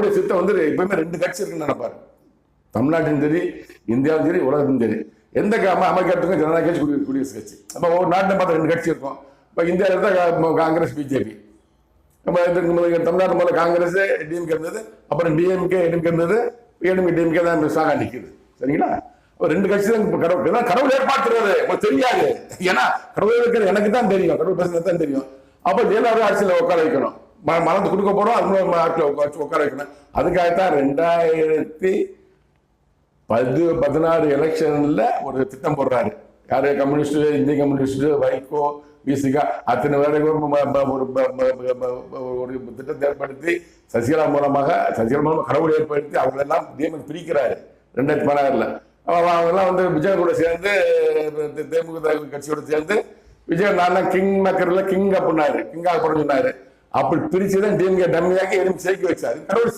சித்தம் வந்து எப்பவுமே ரெண்டு கட்சி இருக்குன்னு நினைப்பாரு. தமிழ்நாட்டிலும் சரி, இந்தியாவும் சரி, உலகத்திலும் சரி. எந்த அமெரிக்கா எடுத்துக்கோ ஜனநாயக கட்சி, குடியரசு கட்சி. நம்ம ஒரு நாட்டில் பார்த்தா ரெண்டு கட்சி இருக்கும். இப்போ இந்தியாவில் இருந்தால் காங்கிரஸ், பிஜேபி. நம்ம தமிழ்நாடு முதல்ல காங்கிரஸ், டிஎம்கே இருந்தது. அப்புறம் டிஎம்கே, எடிஎம்கே இருந்தது. ஏடிஎம்கே, டிஎம்கே தான் ஸ்ட்ராங்கா நிற்குது. சரிங்களா? ரெண்டு கட்சி தான் கடவுள் கடவுள் ஏற்பாடுறது உங்களுக்கு தெரியாது. ஏன்னா கடவுள் இருக்கிறது எனக்கு தான் தெரியும், கடவுள் பேசுறது தான் தெரியும். அப்போ ஜெயலலிதா ஆட்சியில் உட்கார வைக்கணும், மறந்து கொடுக்க போறோம், அது ஆட்சியில் உட்கார வைக்கணும். அதுக்காகத்தான் 2016 எலெக்ஷன்ல ஒரு திட்டம் போடுறாரு. யாரு? கம்யூனிஸ்ட், இந்திய கம்யூனிஸ்ட், வைகோ, பிசிகா, அத்தனை பேருக்கும் ஒரு திட்டத்தை ஏற்படுத்தி சசிகலா மூலமாக கடவுள் ஏற்படுத்தி அவங்களெல்லாம் தேமுக பிரிக்கிறாரு 2016. அவங்கெல்லாம் வந்து விஜய் கூட சேர்ந்து, தேமுக கட்சியோட சேர்ந்து விஜய் நான் கிங் மேக்கர்ல கிங் அப்படின்னாரு, கிங் ஆக சொன்னாரு. அப்படி பிரிச்சுதான் டிஎம்கே டம்மியாக்கி எதுவும் சேர்க்கி வச்சாரு. கடவுள்